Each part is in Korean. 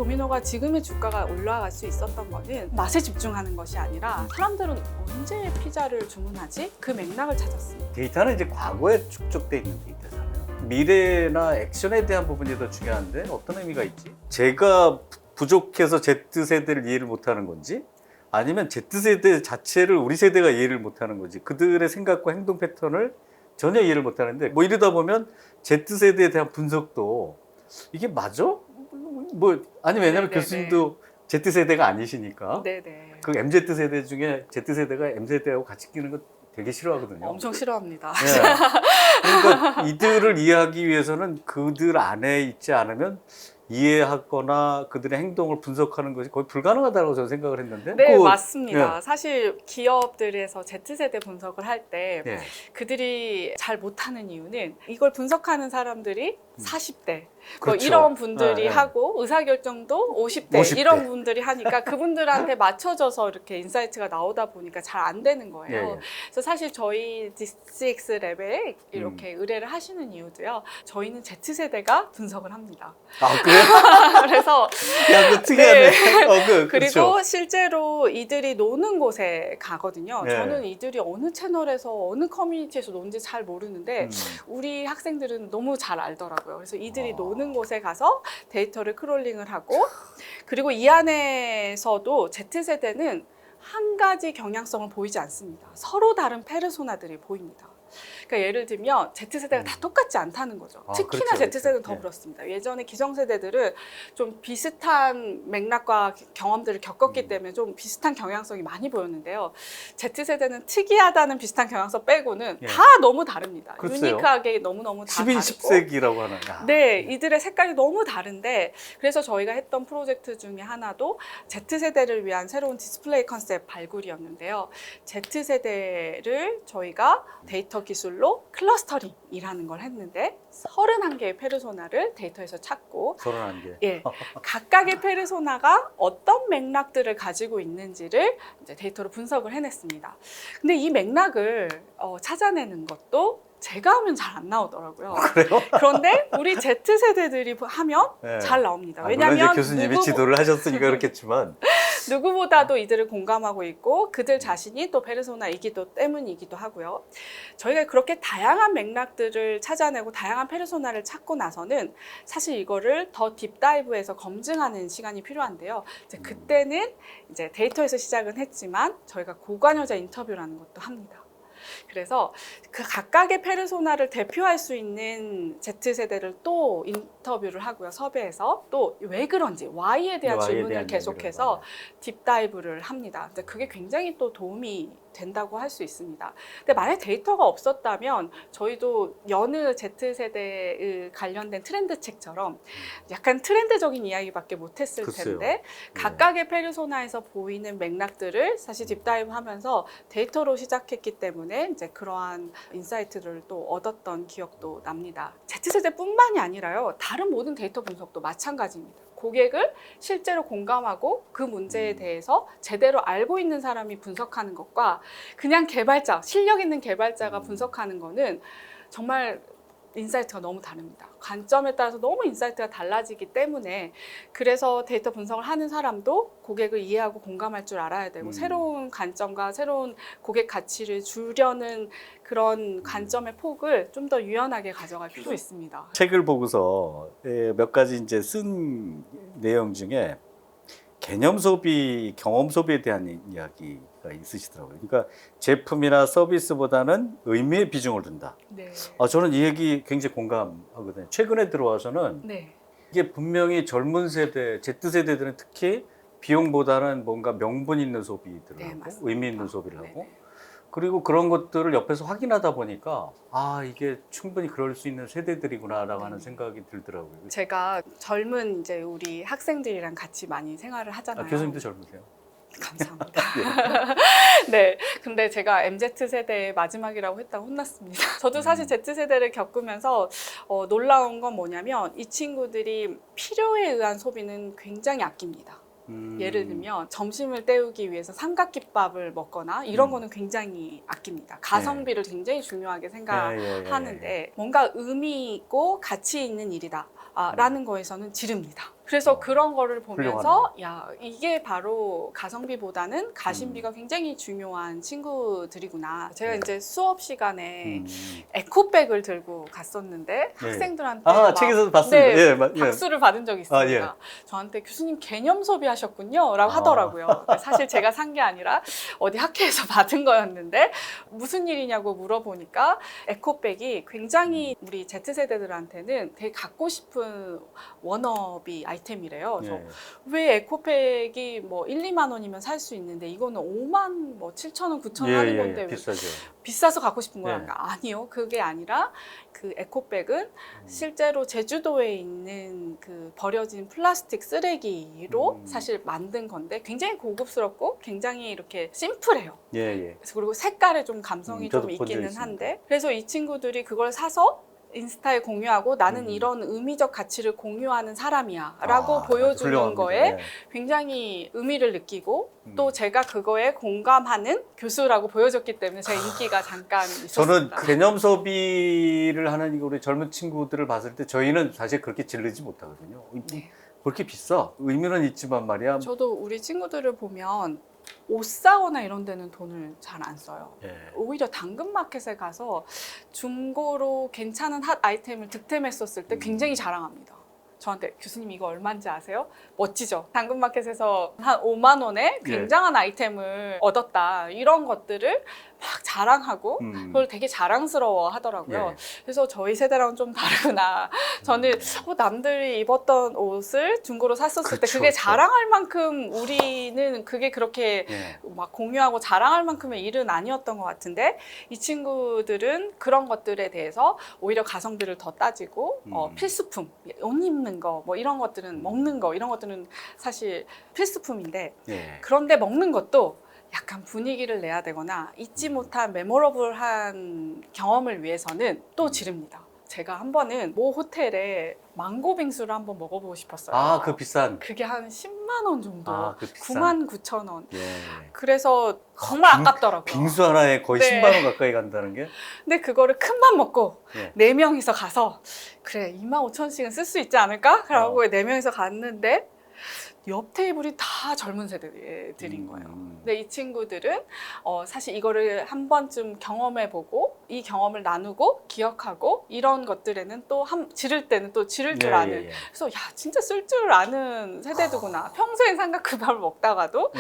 도미노가 지금의 주가가 올라갈 수 있었던 거는 맛에 집중하는 것이 아니라 사람들은 언제 피자를 주문하지? 그 맥락을 찾았습니다. 데이터는 이제 과거에 축적돼 있는 데이터잖아요. 미래나 액션에 대한 부분이 더 중요한데 어떤 의미가 있지? 제가 부족해서 Z세대를 이해를 못하는 건지 아니면 Z세대 자체를 우리 세대가 이해를 못하는 건지 그들의 생각과 행동 패턴을 전혀 이해를 못하는데 뭐 이러다 보면 Z세대에 대한 분석도 이게 맞아? 뭐 아니 왜냐면 네네네. 교수님도 Z세대가 아니시니까 네네. 그 MZ세대 중에 Z세대가 M세대하고 같이 끼는 거 되게 싫어하거든요. 엄청 싫어합니다. 네. 그러니까 이들을 이해하기 위해서는 그들 안에 있지 않으면 이해하거나 그들의 행동을 분석하는 것이 거의 불가능하다고 저는 생각을 했는데 네, 그, 맞습니다. 사실 기업들에서 Z세대 분석을 할 때 예. 그들이 잘 못하는 이유는 이걸 분석하는 사람들이 40대 뭐 그렇죠. 이런 분들이 예, 예. 하고 의사결정도 50대 50대. 이런 분들이 하니까 그분들한테 맞춰져서 이렇게 인사이트가 나오다 보니까 잘 안 되는 예, 거예요. 예. 그래서 사실 저희 DCX 랩에 이렇게 의뢰를 하시는 이유도요. 저희는 Z세대가 분석을 합니다. 아 그래요? 그래서 야, 그 특이하네. 그리고 그렇죠. 실제로 이들이 노는 곳에 가거든요. 네. 저는 이들이 어느 채널에서 어느 커뮤니티에서 노는지 잘 모르는데 우리 학생들은 너무 잘 알더라고요. 그래서 이들이 노는 곳에 가서 데이터를 크롤링을 하고 그리고 이 안에서도 Z세대는 한 가지 경향성을 보이지 않습니다. 서로 다른 페르소나들이 보입니다. 그러니까 예를 들면 Z세대가 다 똑같지 않다는 거죠. 아, 특히나 그렇죠, Z세대는 그렇죠. 더 예. 그렇습니다. 예전에 기성세대들은 좀 비슷한 맥락과 경험들을 겪었기 때문에 좀 비슷한 경향성이 많이 보였는데요. Z세대는 특이하다는 비슷한 경향성 빼고는 예. 다 너무 다릅니다. 글쎄요. 유니크하게 너무너무 다 10인 다르고 10색이라고 하는. 야. 네, 이들의 색깔이 너무 다른데 그래서 저희가 했던 프로젝트 중에 하나도 Z세대를 위한 새로운 디스플레이 컨셉 발굴이었는데요. Z세대를 저희가 데이터 기술로 클러스터링이라는 걸 했는데 31개의 페르소나를 데이터에서 찾고 31개. 예, 각각의 페르소나가 어떤 맥락들을 가지고 있는지를 이제 데이터로 분석을 해냈습니다. 근데 이 맥락을 찾아내는 것도 제가 하면 잘 안 나오더라고요. 그래요? 그런데 우리 Z세대들이 하면 네. 잘 나옵니다. 물론 왜냐하면 이제 교수님이 지도를 하셨으니까 그렇겠지만 누구보다도 이들을 공감하고 있고 그들 자신이 또 페르소나이기도 때문이기도 하고요. 저희가 그렇게 다양한 맥락들을 찾아내고 다양한 페르소나를 찾고 나서는 사실 이거를 더 딥다이브해서 검증하는 시간이 필요한데요. 이제 그때는 이제 데이터에서 시작은 했지만 저희가 고관여자 인터뷰라는 것도 합니다. 그래서 그 각각의 페르소나를 대표할 수 있는 Z세대를 또 인터뷰를 하고요. 섭외해서 또 왜 그런지 Y에 대한 Y에 질문을 대한 계속해서 딥다이브를 합니다. 근데 그게 굉장히 또 도움이 된다고 할 수 있습니다. 근데 만약 데이터가 없었다면 저희도 여느 Z세대에 관련된 트렌드 책처럼 약간 트렌드적인 이야기밖에 못했을 글쎄요. 텐데 각각의 페르소나에서 보이는 맥락들을 사실 딥다이브 하면서 데이터로 시작했기 때문에 이제 그러한 인사이트를 또 얻었던 기억도 납니다. Z세대뿐만이 아니라요. 다른 모든 데이터 분석도 마찬가지입니다. 고객을 실제로 공감하고 그 문제에 대해서 제대로 알고 있는 사람이 분석하는 것과 그냥 개발자, 실력 있는 개발자가 분석하는 거는 정말 인사이트가 너무 다릅니다. 관점에 따라서 너무 인사이트가 달라지기 때문에 그래서 데이터 분석을 하는 사람도 고객을 이해하고 공감할 줄 알아야 되고 새로운 관점과 새로운 고객 가치를 주려는 그런 관점의 폭을 좀 더 유연하게 가져갈 필요 있습니다. 책을 보고서 몇 가지 이제 쓴 내용 중에 개념 소비, 경험 소비에 대한 이야기가 있으시더라고요. 그러니까 제품이나 서비스보다는 의미에 비중을 둔다. 네. 저는 이 얘기 굉장히 공감하거든요. 최근에 들어와서는 네. 이게 분명히 젊은 세대, Z세대들은 특히 비용보다는 뭔가 명분 있는 소비들을 네, 하고 맞습니다. 의미 있는 소비를 하고 네네. 그리고 그런 것들을 옆에서 확인하다 보니까 이게 충분히 그럴 수 있는 세대들이구나라고 하는 생각이 들더라고요. 제가 젊은 이제 우리 학생들이랑 같이 많이 생활을 하잖아요. 교수님도 젊으세요? 감사합니다. 네, 근데 제가 MZ세대의 마지막이라고 했다고 혼났습니다. 저도 사실 Z세대를 겪으면서 놀라운 건 뭐냐면 이 친구들이 필요에 의한 소비는 굉장히 아낍니다. 예를 들면 점심을 때우기 위해서 삼각김밥을 먹거나 이런 거는 굉장히 아낍니다. 가성비를 굉장히 중요하게 생각하는데 뭔가 의미 있고 가치 있는 일이다 라는 거에서는 지릅니다. 그래서 그런 거를 보면서 훌륭하네. 야, 이게 바로 가성비보다는 가심비가 굉장히 중요한 친구들이구나. 제가 네. 이제 수업 시간에 음. 에코백을 들고 갔었는데 학생들한테 아, 막 책에서 봤습니다. 네, 예, 예. 박수를 받은 적이 있습니다. 아, 예. 저한테 교수님 개념 수업이 하셨군요 라고 아. 하더라고요. 사실 제가 산 게 아니라 어디 학회에서 받은 거였는데 무슨 일이냐고 물어보니까 에코백이 굉장히 우리 Z세대들한테는 되게 갖고 싶은 워너비 아이템이래요. 그래서 예. 왜 에코백이 뭐 1, 2만 원이면 살 수 있는데 이거는 5만 뭐 7천 원, 9천 원 하는 건데 왜 비싸죠. 비싸서 갖고 싶은 거야? 네. 그러니까 아니요. 그게 아니라 그 에코백은 실제로 제주도에 있는 그 버려진 플라스틱 쓰레기로 사실 만든 건데 굉장히 고급스럽고 굉장히 이렇게 심플해요. 예, 예. 그리고 색깔에 좀 감성이 저도 좀 본적 있기는 있습니다. 한데 그래서 이 친구들이 그걸 사서 인스타에 공유하고 나는 음. 이런 의미적 가치를 공유하는 사람이야 라고 아, 보여주는 훌륭합니다. 거에 예. 굉장히 의미를 느끼고 음. 또 제가 그거에 공감하는 교수라고 보여줬기 때문에 제 인기가 잠깐 저는 있었습니다. 개념 소비를 하는 우리 젊은 친구들을 봤을 때 저희는 사실 그렇게 질르지 못하거든요. 네. 그렇게 비싸? 의미는 있지만 말이야. 저도 우리 친구들을 보면 옷 사거나 이런 데는 돈을 잘 안 써요. 예. 오히려 당근마켓에 가서 중고로 괜찮은 핫 아이템을 득템했었을 때 굉장히 자랑합니다. 저한테 교수님 이거 얼마인지 아세요? 멋지죠? 당근마켓에서 한 5만 원에 굉장한 아이템을 얻었다. 이런 것들을 막 자랑하고 그걸 되게 자랑스러워 하더라고요. 예. 그래서 저희 세대랑은 좀 다르구나. 저는 남들이 입었던 옷을 중고로 샀었을 때 그쵸, 그게 그쵸. 자랑할 만큼 우리는 그게 그렇게 예. 막 공유하고 자랑할 만큼의 일은 아니었던 것 같은데 이 친구들은 그런 것들에 대해서 오히려 가성비를 더 따지고 필수품, 옷 입는 거 뭐 이런 것들은 먹는 거 이런 것들은 사실 필수품인데 예. 그런데 먹는 것도 약간 분위기를 내야 되거나 잊지 못한 메모러블한 경험을 위해서는 또 지릅니다. 제가 한 번은 모 호텔에 망고 빙수를 한번 먹어보고 싶었어요. 아, 그 비싼. 그게 한 10만 원 정도, 아, 그 비싼. 99,000원. 예. 그래서 정말 아깝더라고요. 빙수 하나에 거의 네. 10만 원 가까이 간다는 게. 근데 그거를 큰 맘 먹고 예. 네 명이서 가서 그래 25,000원씩은 쓸 수 있지 않을까? 라고 네 명이서 갔는데 옆 테이블이 다 젊은 세대들인 거예요. 근데 이 친구들은 사실 이거를 한 번쯤 경험해보고 이 경험을 나누고 기억하고 이런 것들에는 또 지를 때는 또 지를 줄 아는 예. 그래서 야 진짜 쓸 줄 아는 세대들구나. 평소엔 삼각김밥을 먹다가도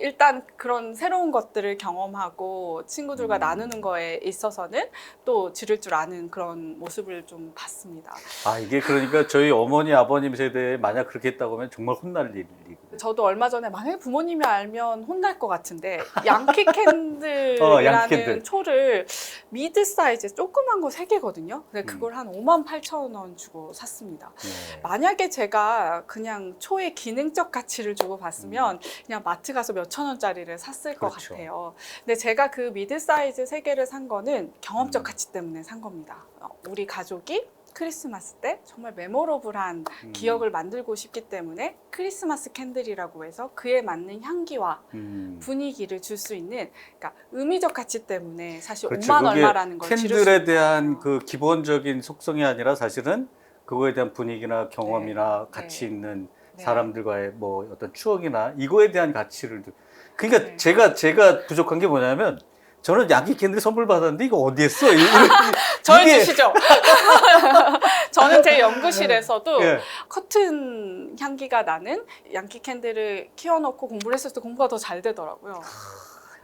일단 그런 새로운 것들을 경험하고 친구들과 나누는 거에 있어서는 또 지를 줄 아는 그런 모습을 좀 봤습니다. 아, 이게 그러니까 저희 어머니 아버님 세대에 만약 그렇게 했다고 하면 정말 혼날 일이거든요. 저도 얼마 전에 만약에 부모님이 알면 혼날 것 같은데 양키 양키 캔들이라는 캔들. 초를 미드 사이즈 조그만 거 3개거든요. 근데 그걸 한 58,000원 주고 샀습니다. 예. 만약에 제가 그냥 초의 기능적 가치를 주고 봤으면 그냥 마트 가서 몇천 원짜리를 샀을 것 그렇죠. 같아요. 근데 제가 그 미드 사이즈 3개를 산 거는 경험적 가치 때문에 산 겁니다. 우리 가족이 크리스마스 때 정말 메모러블한 기억을 만들고 싶기 때문에 크리스마스 캔들이라고 해서 그에 맞는 향기와 분위기를 줄 수 있는 그러니까 의미적 가치 때문에 사실 그렇죠. 5만 그게 얼마라는 걸 지를 수 캔들에 대한 있거든요. 그 기본적인 속성이 아니라 사실은 그거에 대한 분위기나 경험이나 네. 가치 네. 있는 네. 사람들과의 뭐 어떤 추억이나 이거에 대한 가치를 그러니까 네. 제가 부족한 게 뭐냐면 저는 양키 캔들 선물 받았는데 이거 어디에 써? 저희 이게- 주시죠. 저는 제 연구실에서도 예. 커튼 향기가 나는 양키 캔들을 키워놓고 공부를 했을 때 공부가 더 잘 되더라고요.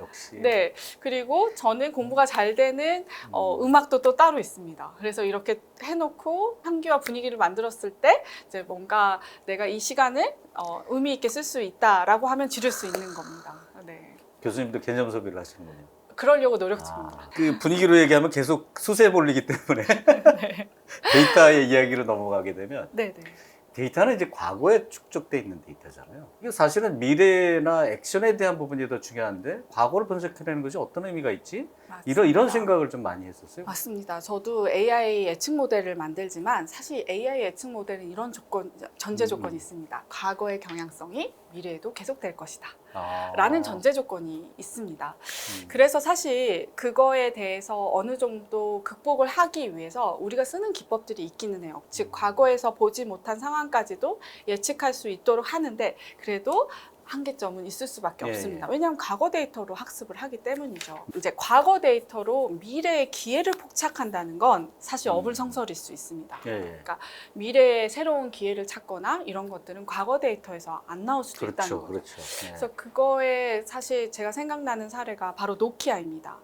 역시. 네. 그리고 저는 공부가 잘 되는 음악도 또 따로 있습니다. 그래서 이렇게 해놓고 향기와 분위기를 만들었을 때 이제 뭔가 내가 이 시간을 의미 있게 쓸 수 있다라고 하면 지를 수 있는 겁니다. 네. 교수님도 개념 소비를 하시는군요. 그러려고 노력 중입니다. 그 분위기로 얘기하면 계속 수세 볼리기 때문에 네. 데이터의 이야기로 넘어가게 되면 네, 네. 데이터는 이제 과거에 축적돼 있는 데이터잖아요. 이게 사실은 미래나 액션에 대한 부분이 더 중요한데 과거를 분석해내는 것이 어떤 의미가 있지? 맞습니다. 이런 생각을 좀 많이 했었어요. 맞습니다. 저도 AI 예측 모델을 만들지만 사실 AI 예측 모델은 이런 전제 조건이 있습니다. 과거의 경향성이 미래에도 계속될 것이다. 라는 전제 조건이 있습니다. 그래서 사실 그거에 대해서 어느 정도 극복을 하기 위해서 우리가 쓰는 기법들이 있기는 해요. 즉 과거에서 보지 못한 상황까지도 예측할 수 있도록 하는데 그래도 한계점은 있을 수밖에 예, 없습니다. 예. 왜냐하면 과거 데이터로 학습을 하기 때문이죠. 이제 과거 데이터로 미래의 기회를 포착한다는 건 사실 어불성설일 수 있습니다. 예, 예. 그러니까 미래의 새로운 기회를 찾거나 이런 것들은 과거 데이터에서 안 나올 수도 있다는 그렇죠, 거죠. 그렇죠. 예. 그래서 그거에 사실 제가 생각나는 사례가 바로 노키아입니다.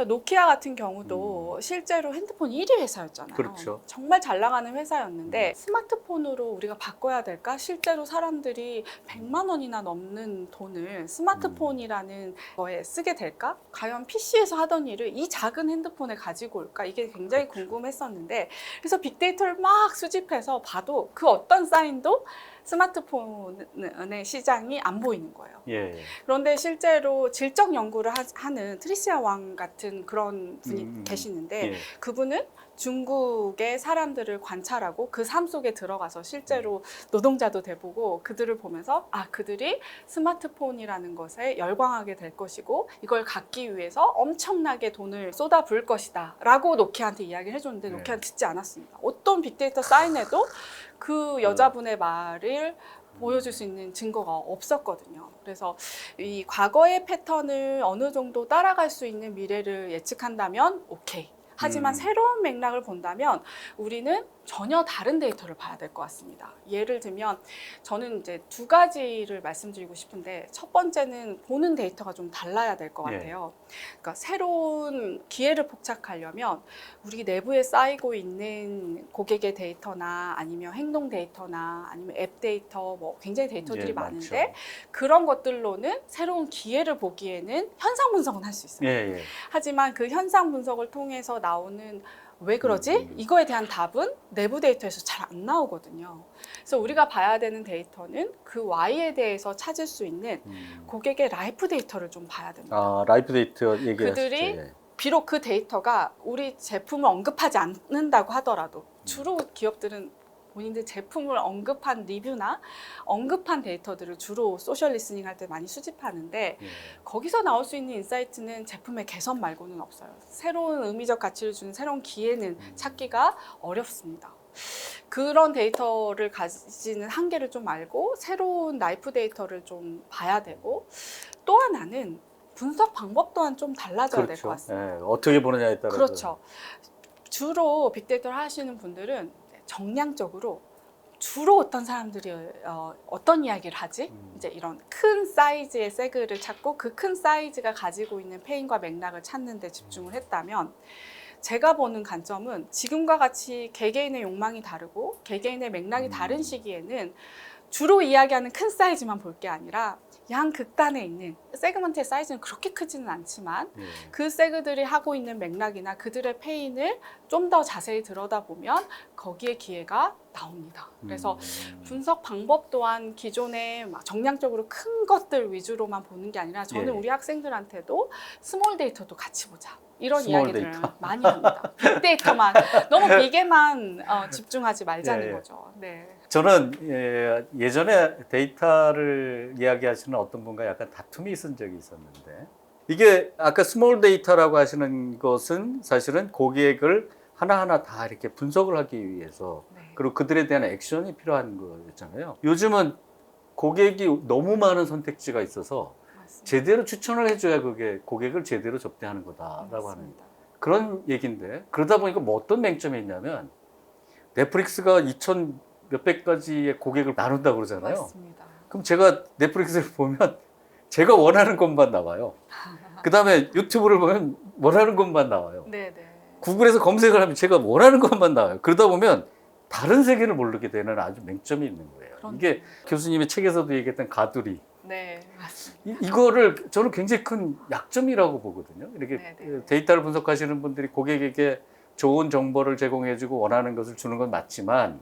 노키아 같은 경우도 실제로 핸드폰 1위 회사였잖아요. 그렇죠. 정말 잘 나가는 회사였는데 스마트폰으로 우리가 바꿔야 될까? 실제로 사람들이 100만 원이나 넘는 돈을 스마트폰이라는 거에 쓰게 될까? 과연 PC에서 하던 일을 이 작은 핸드폰에 가지고 올까? 이게 굉장히 그렇죠. 궁금했었는데 그래서 빅데이터를 막 수집해서 봐도 그 어떤 사인도 스마트폰의 시장이 안 보이는 거예요. 예, 예. 그런데 실제로 질적 연구를 하는 트리시아 왕 같은 그런 분이 계시는데 예. 그분은 중국의 사람들을 관찰하고 그 삶 속에 들어가서 실제로 노동자도 돼보고 그들을 보면서 아 그들이 스마트폰이라는 것에 열광하게 될 것이고 이걸 갖기 위해서 엄청나게 돈을 쏟아부을 것이다 라고 노키아한테 이야기를 해줬는데 네. 노키아는 듣지 않았습니다. 어떤 빅데이터 사인에도 그 여자분의 말을 보여줄 수 있는 증거가 없었거든요. 그래서 이 과거의 패턴을 어느 정도 따라갈 수 있는 미래를 예측한다면 오케이. 하지만 새로운 맥락을 본다면 우리는 전혀 다른 데이터를 봐야 될 것 같습니다. 예를 들면 저는 이제 두 가지를 말씀드리고 싶은데 첫 번째는 보는 데이터가 좀 달라야 될 것 같아요. 그러니까 새로운 기회를 포착하려면 우리 내부에 쌓이고 있는 고객의 데이터나 아니면 행동 데이터나 아니면 앱 데이터 뭐 굉장히 데이터들이 예, 많은데 많죠. 그런 것들로는 새로운 기회를 보기에는 현상 분석은 할 수 있어요. 예, 예. 하지만 그 현상 분석을 통해서 나오는 왜 그러지? 이거에 대한 답은 내부 데이터에서 잘 안 나오거든요. 그래서 우리가 봐야 되는 데이터는 그 Y에 대해서 찾을 수 있는 고객의 라이프 데이터를 좀 봐야 됩니다. 아, 라이프 데이터 얘기하시죠. 그들이 예. 비록 그 데이터가 우리 제품을 언급하지 않는다고 하더라도 주로 기업들은 본인들 제품을 언급한 리뷰나 언급한 데이터들을 주로 소셜 리스닝 할 때 많이 수집하는데 예. 거기서 나올 수 있는 인사이트는 제품의 개선 말고는 없어요. 새로운 의미적 가치를 주는 새로운 기회는 찾기가 어렵습니다. 그런 데이터를 가지는 한계를 좀 알고 새로운 라이프 데이터를 좀 봐야 되고 또 하나는 분석 방법 또한 좀 달라져야 될 것 같습니다. 예, 어떻게 보느냐에 따라서. 그렇죠. 주로 빅데이터를 하시는 분들은 정량적으로 주로 어떤 사람들이 어떤 이야기를 하지? 이제 이런 큰 사이즈의 세그를 찾고 그 큰 사이즈가 가지고 있는 페인과 맥락을 찾는 데 집중을 했다면 제가 보는 관점은 지금과 같이 개개인의 욕망이 다르고 개개인의 맥락이 다른 시기에는 주로 이야기하는 큰 사이즈만 볼 게 아니라 양 극단에 있는 세그먼트의 사이즈는 그렇게 크지는 않지만 예. 그 세그들이 하고 있는 맥락이나 그들의 페인을 좀 더 자세히 들여다보면 거기에 기회가 나옵니다. 그래서 분석 방법 또한 기존에 막 정량적으로 큰 것들 위주로만 보는 게 아니라 저는 예. 우리 학생들한테도 스몰 데이터도 같이 보자. 이런 스몰 이야기들을 데이터. 많이 합니다. 빅데이터만 너무 빅에만 집중하지 말자는 예, 예. 거죠. 네. 저는 예전에 데이터를 이야기하시는 어떤 분과 약간 다툼이 있은 적이 있었는데 이게 아까 스몰 데이터라고 하시는 것은 사실은 고객을 하나하나 다 이렇게 분석을 하기 위해서 네. 그리고 그들에 대한 액션이 필요한 거였잖아요. 요즘은 고객이 너무 많은 선택지가 있어서 맞습니다. 제대로 추천을 해줘야 그게 고객을 제대로 접대하는 거다라고 하는 맞습니다. 그런 얘기인데 그러다 보니까 뭐 어떤 맹점이 있냐면 넷플릭스가 2,000 몇백 가지의 고객을 나눈다 그러잖아요. 맞습니다. 그럼 제가 넷플릭스를 보면 제가 원하는 것만 나와요. 그 다음에 유튜브를 보면 원하는 것만 나와요. 네네. 구글에서 검색을 하면 제가 원하는 것만 나와요. 그러다 보면 다른 세계를 모르게 되는 아주 맹점이 있는 거예요. 이게 교수님의 책에서도 얘기했던 가두리. 네, 맞습니다. 이거를 저는 굉장히 큰 약점이라고 보거든요. 이렇게 네네. 데이터를 분석하시는 분들이 고객에게 좋은 정보를 제공해주고 원하는 것을 주는 건 맞지만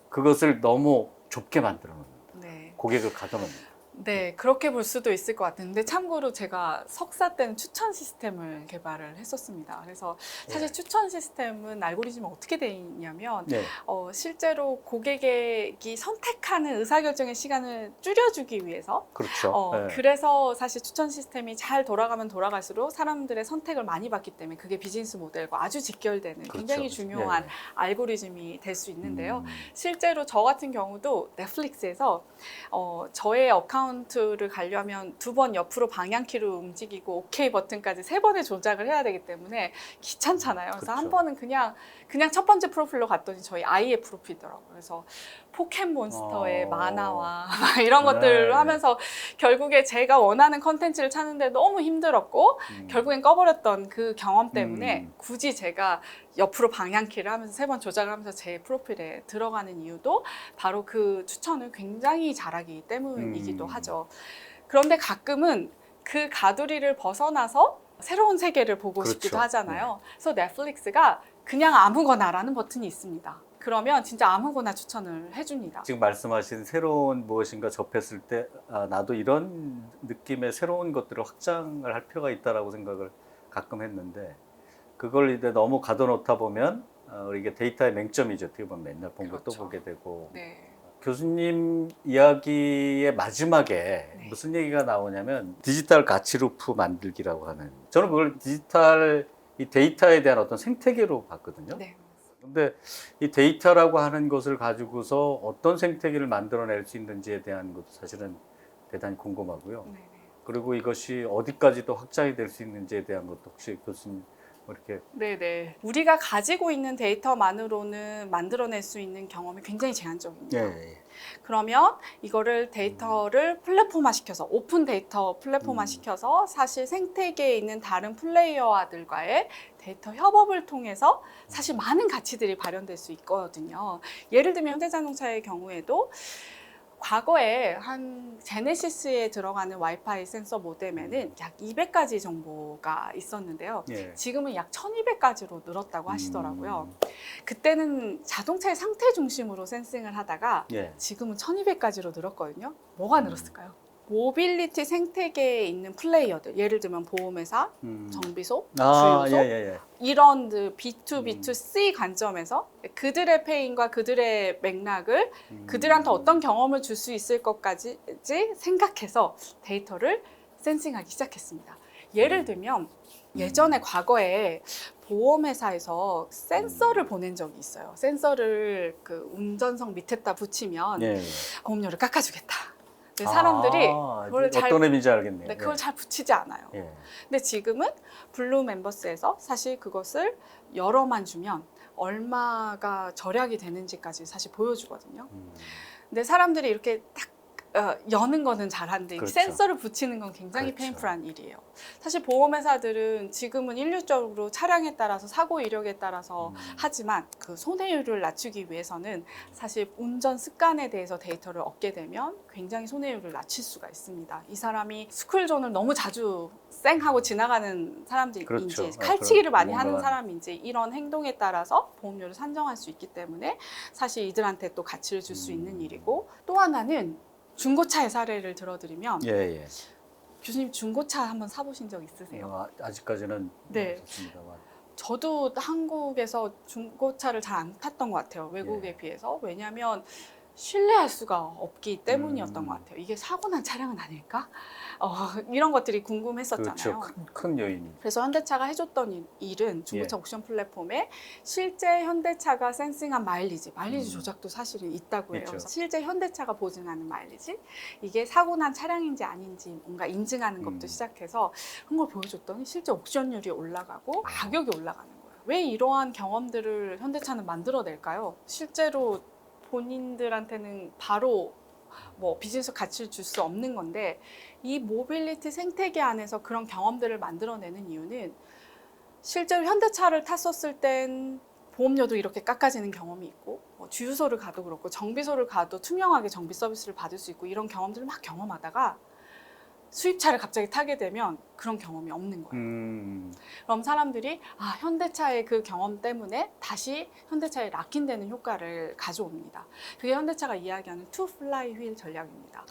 그것을 너무 좁게 만들어 놓는다. 네. 고객을 가둬놓는다. 네, 그렇게 볼 수도 있을 것 같은데 참고로 제가 석사 때는 추천 시스템을 개발을 했었습니다. 그래서 사실 예. 추천 시스템은 알고리즘이 어떻게 돼 있냐면 네. 실제로 고객이 선택하는 의사결정의 시간을 줄여주기 위해서 그렇죠. 예. 그래서 사실 추천 시스템이 잘 돌아가면 돌아갈수록 사람들의 선택을 많이 받기 때문에 그게 비즈니스 모델과 아주 직결되는 그렇죠, 굉장히 그렇죠. 중요한 예, 예. 알고리즘이 될 수 있는데요. 음. 실제로 저 같은 경우도 넷플릭스에서 저의 어카운트를 가려면 2번 옆으로 방향키를 움직이고 OK 버튼까지 3번을 조작을 해야 되기 때문에 귀찮잖아요. 그래서 그렇죠. 한 번은 그냥 첫 번째 프로필로 갔더니 저희 아이의 프로필이더라고요. 그래서 포켓몬스터의 만화와 막 이런 네. 것들을 하면서 결국에 제가 원하는 컨텐츠를 찾는데 너무 힘들었고 결국엔 꺼버렸던 그 경험 때문에 굳이 제가 옆으로 방향키를 하면서 3번 조작을 하면서 제 프로필에 들어가는 이유도 바로 그 추천을 굉장히 잘하기 때문이기도 하죠. 그런데 가끔은 그 가두리를 벗어나서 새로운 세계를 보고 그렇죠. 싶기도 하잖아요. 그래서 넷플릭스가 그냥 아무거나라는 버튼이 있습니다. 그러면 진짜 아무거나 추천을 해줍니다. 지금 말씀하신 새로운 무엇인가 접했을 때 나도 이런 느낌의 새로운 것들을 확장을 할 필요가 있다라고 생각을 가끔 했는데 그걸 이제 너무 가둬놓다 보면 이게 데이터의 맹점이죠. 어떻게 보면 맨날 본 것도 그렇죠. 보게 되고 네. 교수님 이야기의 마지막에 네. 무슨 얘기가 나오냐면 디지털 가치루프 만들기라고 하는 저는 그걸 디지털 이 데이터에 대한 어떤 생태계로 봤거든요. 네. 근데 이 데이터라고 하는 것을 가지고서 어떤 생태계를 만들어낼 수 있는지에 대한 것도 사실은 대단히 궁금하고요. 네. 그리고 이것이 어디까지 또 확장이 될 수 있는지에 대한 것도 혹시 교수님 뭐 이렇게 네네. 우리가 가지고 있는 데이터만으로는 만들어낼 수 있는 경험이 굉장히 제한적입니다. 예. 그러면 이거를 데이터를 플랫폼화시켜서 오픈 데이터 플랫폼화시켜서 사실 생태계에 있는 다른 플레이어들과의 데이터 협업을 통해서 사실 많은 가치들이 발현될 수 있거든요. 예를 들면 현대자동차의 경우에도 과거에 한 제네시스에 들어가는 와이파이 센서 모뎀에는 약 200가지 정보가 있었는데요. 예. 지금은 약 1200가지로 늘었다고 하시더라고요. 그때는 자동차의 상태 중심으로 센싱을 하다가 예. 지금은 1200가지로 늘었거든요. 뭐가 늘었을까요? 모빌리티 생태계에 있는 플레이어들, 예를 들면 보험회사, 정비소, 주유소, 예. 이런 B2B2C 관점에서 그들의 페인과 그들의 맥락을 그들한테 어떤 경험을 줄 수 있을 것까지 생각해서 데이터를 센싱하기 시작했습니다. 예를 들면 예전에 과거에 보험회사에서 센서를 보낸 적이 있어요. 센서를 그 운전석 밑에다 붙이면 예. 보험료를 깎아주겠다. 근데 사람들이 그걸 잘 어떤 의미인지 알겠네요. 네, 그걸 잘 붙이지 않아요. 예. 근데 지금은 블루 멤버스에서 사실 그것을 열어만 주면 얼마가 절약이 되는지까지 사실 보여주거든요. 근데 사람들이 이렇게 딱 여는 거는 잘하는데 그렇죠. 센서를 붙이는 건 굉장히 그렇죠. 페인풀한 일이에요. 사실 보험회사들은 지금은 일률적으로 차량에 따라서 사고 이력에 따라서 하지만 그 손해율을 낮추기 위해서는 사실 운전 습관에 대해서 데이터를 얻게 되면 굉장히 손해율을 낮출 수가 있습니다. 이 사람이 스쿨존을 너무 자주 쌩하고 지나가는 사람들인지 그렇죠. 칼치기를 많이 뭔가- 하는 사람인지 이런 행동에 따라서 보험료를 산정할 수 있기 때문에 사실 이들한테 또 가치를 줄 수 있는 일이고 또 하나는 중고차의 사례를 들어드리면 예. 교수님 중고차 한번 사보신 적 있으세요? 아직까지는 네. 없었습니다만. 저도 한국에서 중고차를 잘 안 탔던 것 같아요. 외국에 예. 비해서. 왜냐하면 신뢰할 수가 없기 때문이었던 것 같아요. 이게 사고 난 차량은 아닐까? 이런 것들이 궁금했었잖아요. 그렇죠. 큰 요인이. 그래서 현대차가 해줬던 일은 중고차 옥션 플랫폼에 실제 현대차가 센싱한 마일리지 조작도 사실은 있다고 해요. 있죠. 그래서 실제 현대차가 보증하는 마일리지, 이게 사고 난 차량인지 아닌지 뭔가 인증하는 것도 시작해서 그런 걸 보여줬더니 실제 옥션율이 올라가고 가격이 올라가는 거예요. 왜 이러한 경험들을 현대차는 만들어낼까요? 실제로 본인들한테는 바로 뭐 비즈니스 가치를 줄 수 없는 건데 이 모빌리티 생태계 안에서 그런 경험들을 만들어내는 이유는 실제로 현대차를 탔었을 땐 보험료도 이렇게 깎아지는 경험이 있고 주유소를 가도 그렇고 정비소를 가도 투명하게 정비 서비스를 받을 수 있고 이런 경험들을 막 경험하다가 수입차를 갑자기 타게 되면 그런 경험이 없는 거예요. 그럼 사람들이 현대차의 그 경험 때문에 다시 현대차에 락인되는 효과를 가져옵니다. 그게 현대차가 이야기하는 투 플라이 휠 전략입니다.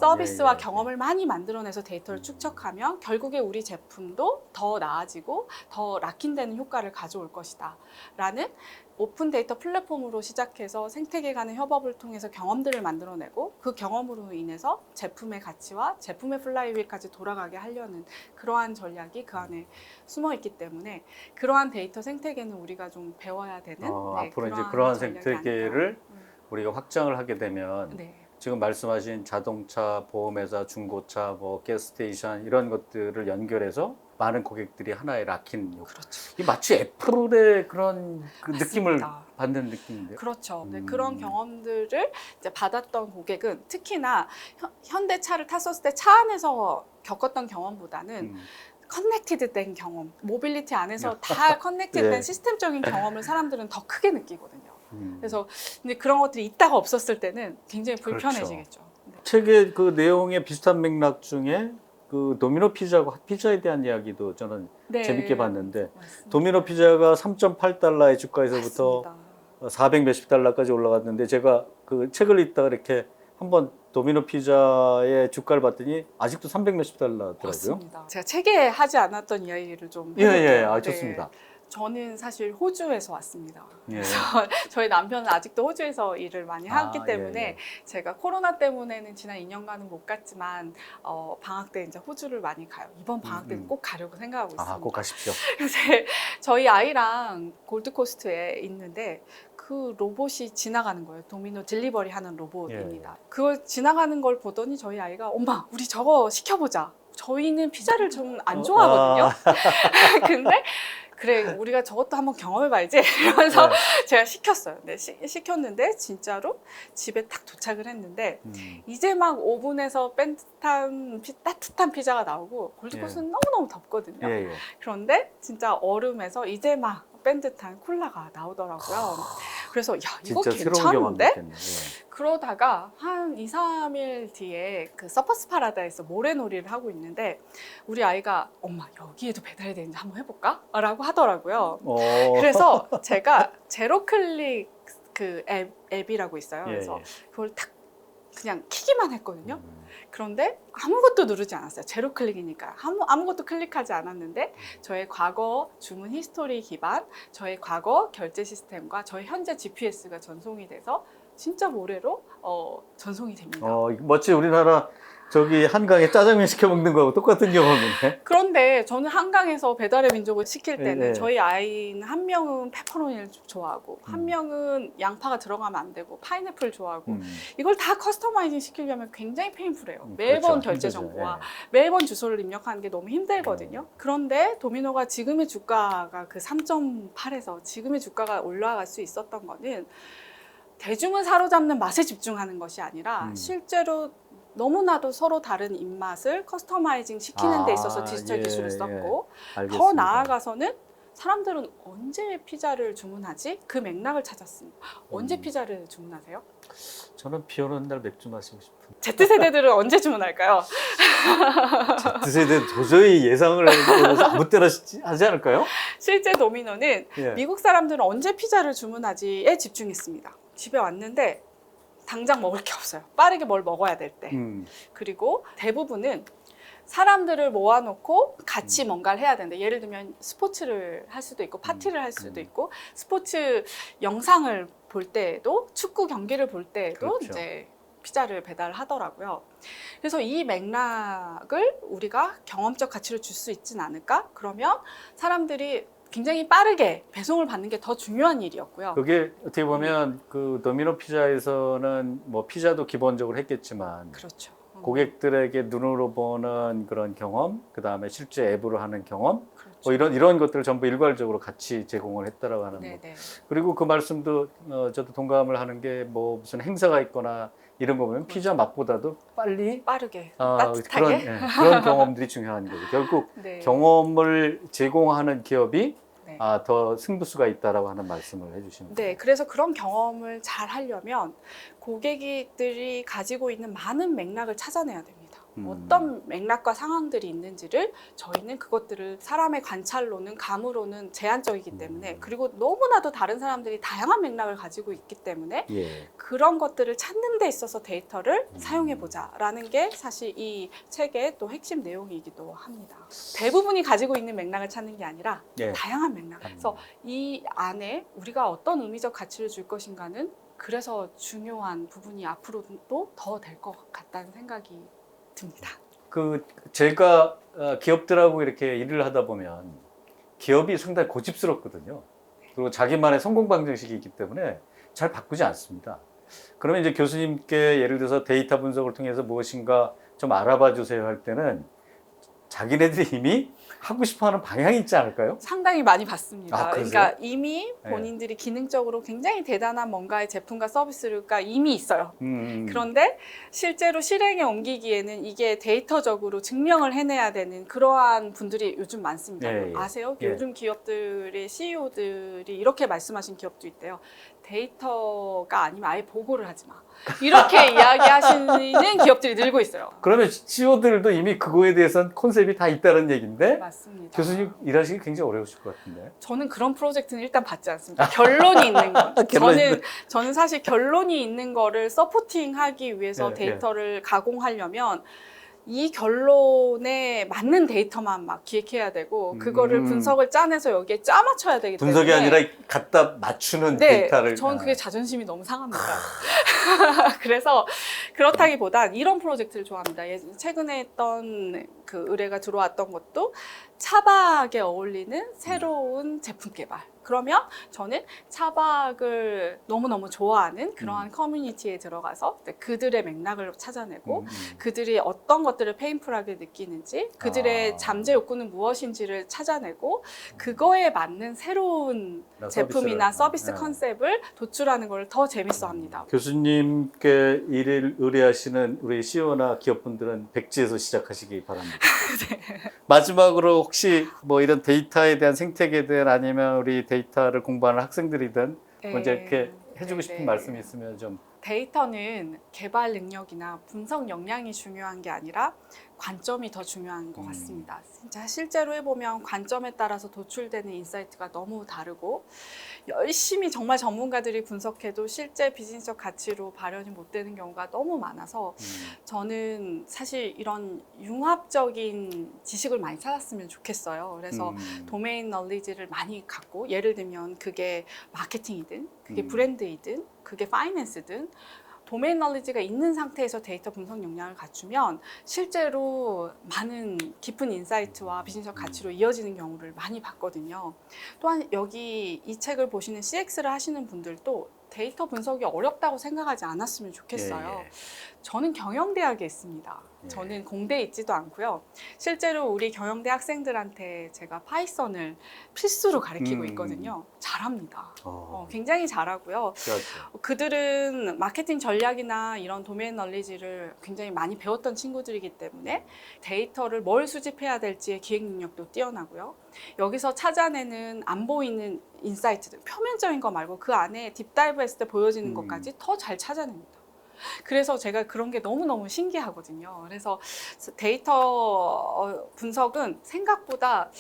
서비스와 경험을 많이 만들어내서 데이터를 축적하면 결국에 우리 제품도 더 나아지고 더 락인되는 효과를 가져올 것이다 라는 오픈 데이터 플랫폼으로 시작해서 생태계 간의 협업을 통해서 경험들을 만들어내고 그 경험으로 인해서 제품의 가치와 제품의 플라이휠까지 돌아가게 하려는 그러한 전략이 그 안에 숨어 있기 때문에 그러한 데이터 생태계는 우리가 좀 배워야 되는 앞으로 이제 그러한 생태계를 우리가 확장을 하게 되면 네. 지금 말씀하신 자동차, 보험회사, 중고차, 뭐 가스스테이션 이런 것들을 연결해서 많은 고객들이 하나의 락인 효과. 그렇죠. 이 마치 애플의 그런 그 느낌을 맞습니다. 받는 느낌인데요. 그렇죠. 네, 그런 경험들을 이제 받았던 고객은 특히나 현대차를 탔었을 때 차 안에서 겪었던 경험보다는 커넥티드된 경험, 모빌리티 안에서 다 커넥티드된 예. 시스템적인 경험을 사람들은 더 크게 느끼거든요. 그래서 근데 그런 것들이 있다가 없었을 때는 굉장히 불편해지겠죠. 네. 책의 그 내용의 비슷한 맥락 중에 그 도미노 피자하고 핫피자에 대한 이야기도 저는 네. 재밌게 봤는데 맞습니다. 도미노 피자가 3.8달러의 주가에서부터 맞습니다. 400 몇십 달러까지 올라갔는데 제가 그 책을 읽다가 이렇게 한번 도미노 피자의 주가를 봤더니 아직도 300 몇십 달러더라고요. 맞습니다. 제가 책에 하지 않았던 이야기를 좀 예, 해볼게요. 예, 네. 좋습니다. 저는 사실 호주에서 왔습니다. 예. 그래서 저희 남편은 아직도 호주에서 일을 많이 하기 때문에 예, 예. 제가 코로나 때문에는 지난 2년간은 못 갔지만 방학 때 이제 호주를 많이 가요. 이번 방학 때는 꼭 가려고 생각하고 있습니다. 꼭 가십시오. 그래서 저희 아이랑 골드코스트에 있는데 그 로봇이 지나가는 거예요. 도미노 딜리버리 하는 로봇입니다. 그걸 지나가는 걸 보더니 저희 아이가 엄마 우리 저거 시켜보자. 저희는 피자를 좀 안 좋아하거든요. 근데 그래 우리가 저것도 한번 경험해봐야지 이러면서 제가 시켰어요. 네, 시켰는데 진짜로 집에 딱 도착을 했는데 이제 막 오븐에서 뺀 듯한 따뜻한 피자가 나오고 골드코스는 너무너무 덥거든요. 예, 예. 그런데 진짜 얼음에서 이제 막 뺀 듯한 콜라가 나오더라고요. 그래서 야 이거 진짜 새로운 경험 괜찮은데? 느꼈네. 예. 그러다가 한 2, 3일 뒤에 그 서퍼스 파라다이스 모래놀이를 하고 있는데 우리 아이가 엄마 여기에도 배달이 되는지 한번 해볼까? 라고 하더라고요. 그래서 제가 제로클릭 그 앱이라고 있어요. 그래서 그걸 딱 그냥 키기만 했거든요. 그런데 아무것도 누르지 않았어요. 제로 클릭이니까 아무것도 클릭하지 않았는데 저의 과거 주문 히스토리 기반, 저의 과거 결제 시스템과 저의 현재 GPS가 전송이 돼서 진짜 모래로 전송이 됩니다. 마치 우리나라 저기 한강에 짜장면 시켜 먹는 거하고 똑같은 경험이네. 그런데 저는 한강에서 배달의 민족을 시킬 때는 네. 저희 아이는 한 명은 페퍼로니를 좋아하고 한 명은 양파가 들어가면 안 되고 파인애플 좋아하고 이걸 다 커스터마이징 시키려면 굉장히 페인풀해요. 매번 그렇죠. 결제 힘들죠. 정보와 매번 주소를 입력하는 게 너무 힘들거든요. 그런데 도미노가 지금의 주가가 그 3.8에서 지금의 주가가 올라갈 수 있었던 거는 대중을 사로잡는 맛에 집중하는 것이 아니라 실제로 너무나도 서로 다른 입맛을 커스터마이징 시키는 데 있어서 디지털 기술을 썼고 더 나아가서는 사람들은 언제 피자를 주문하지? 그 맥락을 찾았습니다. 언제 피자를 주문하세요? 저는 비 오는 날 맥주 마시고 싶은. Z세대들은 언제 주문할까요? Z세대는 도저히 예상을 아무 때나 하지 않을까요? 실제 도미노는 미국 사람들은 언제 피자를 주문하지에 집중했습니다. 집에 왔는데 당장 먹을 게 없어요. 빠르게 뭘 먹어야 될 때. 그리고 대부분은 사람들을 모아놓고 같이 뭔가를 해야 되는데 예를 들면 스포츠를 할 수도 있고 파티를 할 수도 있고 스포츠 영상을 볼 때에도 축구 경기를 볼 때에도 그렇죠. 이제 피자를 배달하더라고요. 그래서 이 맥락을 우리가 경험적 가치를 줄 수 있진 않을까? 그러면 사람들이 굉장히 빠르게 배송을 받는 게 더 중요한 일이었고요. 그게 어떻게 보면 그 도미노 피자에서는 뭐 피자도 기본적으로 했겠지만 그렇죠. 고객들에게 눈으로 보는 그런 경험, 그 다음에 실제 앱으로 하는 경험, 그렇죠. 뭐 이런 것들을 전부 일괄적으로 같이 제공을 했다라고 하는 거. 그리고 그 말씀도 저도 동감을 하는 게 뭐 무슨 행사가 있거나 이런 거 보면 피자 맛보다도 빠르게 따뜻하게 그런 경험들이 중요한 거죠. 결국 경험을 제공하는 기업이 더 승부수가 있다라고 하는 말씀을 해주시는 거예요. 네, 그래서 그런 경험을 잘 하려면 고객들이 가지고 있는 많은 맥락을 찾아내야 됩니다. 어떤 맥락과 상황들이 있는지를 저희는 그것들을 사람의 관찰로는 감으로는 제한적이기 때문에 그리고 너무나도 다른 사람들이 다양한 맥락을 가지고 있기 때문에 예. 그런 것들을 찾는 데 있어서 데이터를 사용해 보자라는 게 사실 이 책의 또 핵심 내용이기도 합니다. 대부분이 가지고 있는 맥락을 찾는 게 아니라 예. 다양한 맥락. 그래서 이 안에 우리가 어떤 의미적 가치를 줄 것인가는 그래서 중요한 부분이 앞으로도 더 될 것 같다는 생각이 듭니다. 그 제가 기업들하고 이렇게 일을 하다 보면 기업이 상당히 고집스럽거든요. 그리고 자기만의 성공 방정식이 있기 때문에 잘 바꾸지 않습니다. 그러면 이제 교수님께 예를 들어서 데이터 분석을 통해서 무엇인가 좀 알아봐 주세요 할 때는 자기네들이 이미 하고 싶어하는 방향이 있지 않을까요? 상당히 많이 봤습니다. 아, 그러세요? 그러니까 이미 본인들이 기능적으로 굉장히 대단한 뭔가의 제품과 서비스가 이미 있어요. 그런데 실제로 실행에 옮기기에는 이게 데이터적으로 증명을 해내야 되는 그러한 분들이 요즘 많습니다. 예, 예. 아세요? 예. 요즘 기업들의 CEO들이 이렇게 말씀하신 기업도 있대요. 데이터가 아니면 아예 보고를 하지 마. 이렇게 이야기하시는 기업들이 늘고 있어요. 그러면 CEO들도 이미 그거에 대해서는 컨셉이 다 있다는 얘기인데 맞습니다. 교수님 일하시기 굉장히 어려우실 것 같은데. 저는 그런 프로젝트는 일단 받지 않습니다. 결론이 있는 거. 결론이 저는 사실 결론이 있는 거를 서포팅하기 위해서 예, 데이터를 가공하려면 이 결론에 맞는 데이터만 막 기획해야 되고 그거를 분석을 짜내서 여기에 짜맞춰야 되기 때문에 분석이 아니라 갖다 맞추는 네, 데이터를. 저는 그게 자존심이 너무 상합니다. 그래서 그렇다기보단 이런 프로젝트를 좋아합니다. 최근에 했던 그 의뢰가 들어왔던 것도 차박에 어울리는 새로운 제품 개발. 그러면 저는 차박을 너무너무 좋아하는 그러한 커뮤니티에 들어가서 그들의 맥락을 찾아내고 그들이 어떤 것들을 페인풀하게 느끼는지 그들의 잠재 욕구는 무엇인지를 찾아내고 그거에 맞는 새로운 제품이나 서비스 컨셉을 도출하는 걸 더 재밌어 합니다. 교수님께 일을 의뢰하시는 우리 CEO나 기업분들은 백지에서 시작하시기 바랍니다. 마지막으로 혹시 뭐 이런 데이터에 대한 생태계에 대한 아니면 우리 데이터를 공부하는 학생들이든 먼저 이렇게 해주고 싶은 말씀이 있으면 좀. 데이터는 개발 능력이나 분석 역량이 중요한 게 아니라 관점이 더 중요한 것 같습니다. 진짜 실제로 해보면 관점에 따라서 도출되는 인사이트가 너무 다르고 열심히 정말 전문가들이 분석해도 실제 비즈니스적 가치로 발현이 못 되는 경우가 너무 많아서 저는 사실 이런 융합적인 지식을 많이 찾았으면 좋겠어요. 그래서 도메인 널리지를 많이 갖고 예를 들면 그게 마케팅이든 그게 브랜드이든 그게 파이낸스든 도메인 널리지가 있는 상태에서 데이터 분석 역량을 갖추면 실제로 많은 깊은 인사이트와 비즈니스적 가치로 이어지는 경우를 많이 봤거든요. 또한 여기 이 책을 보시는 CX를 하시는 분들도 데이터 분석이 어렵다고 생각하지 않았으면 좋겠어요. 예. 저는 경영대학에 있습니다. 저는 공대에 있지도 않고요. 실제로 우리 경영대 학생들한테 제가 파이썬을 필수로 가르치고 있거든요. 잘합니다. 굉장히 잘하고요. 그렇죠. 그들은 마케팅 전략이나 이런 도메인 널리지를 굉장히 많이 배웠던 친구들이기 때문에 데이터를 뭘 수집해야 될지의 기획 능력도 뛰어나고요. 여기서 찾아내는 안 보이는 인사이트들, 표면적인 거 말고 그 안에 딥다이브 했을 때 보여지는 것까지 더 잘 찾아냅니다. 그래서 제가 그런 게 너무너무 신기하거든요. 그래서 데이터 분석은 생각보다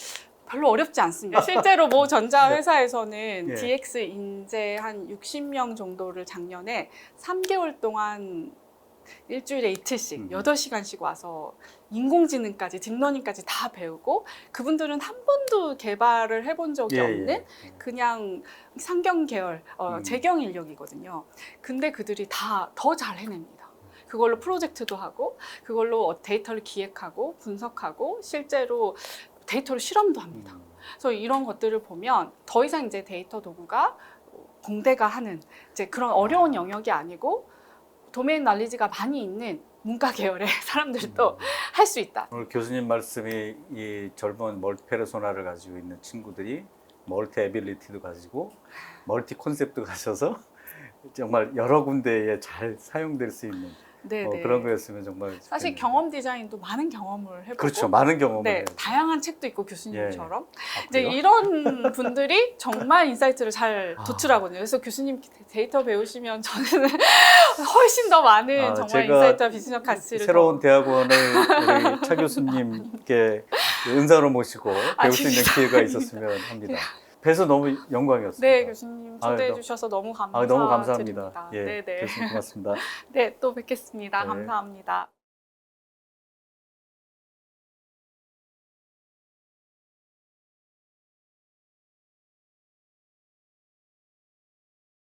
별로 어렵지 않습니다. 실제로 모 전자회사에서는 DX 인재 한 60명 정도를 작년에 3개월 동안 일주일에 이틀씩 8시간씩 와서 인공지능까지 딥러닝까지 다 배우고 그분들은 한 번도 개발을 해본 적이 없는 그냥 상경 계열 재경 인력이거든요. 근데 그들이 다 더 잘 해냅니다. 그걸로 프로젝트도 하고 그걸로 데이터를 기획하고 분석하고 실제로 데이터로 실험도 합니다. 그래서 이런 것들을 보면 더 이상 이제 데이터 도구가 공대가 하는 이제 그런 어려운 영역이 아니고 도메인 널리지가 많이 있는 문과 계열의 사람들도 할 수 있다. 오늘 교수님 말씀이 이 젊은 멀티 페르소나를 가지고 있는 친구들이 멀티 에빌리티도 가지고 멀티 콘셉트도 가져서 정말 여러 군데에 잘 사용될 수 있는 네네. 그런 거였으면 정말 사실 좋겠네요. 경험 디자인도 많은 경험을 해보고 그렇죠. 많은 경험을 네, 해야죠. 다양한 책도 있고 교수님처럼 아, 이제 그래요? 이런 분들이 정말 인사이트를 잘 아. 도출하거든요. 그래서 교수님 데이터 배우시면 저는 훨씬 더 많은 정말 제가 인사이트와 비즈니스 가치를 새로운 더 대학원을 우리 차 교수님께 은사로 모시고 배울 수 있는 진짜. 기회가 있었으면 합니다. 뵈서 너무 영광이었습니다. 네, 교수님 초대해 아유, 주셔서 너무 너무 감사합니다. 감사드립니다. 예, 네네. 교수님 고맙습니다. 네, 또 뵙겠습니다. 네. 감사합니다.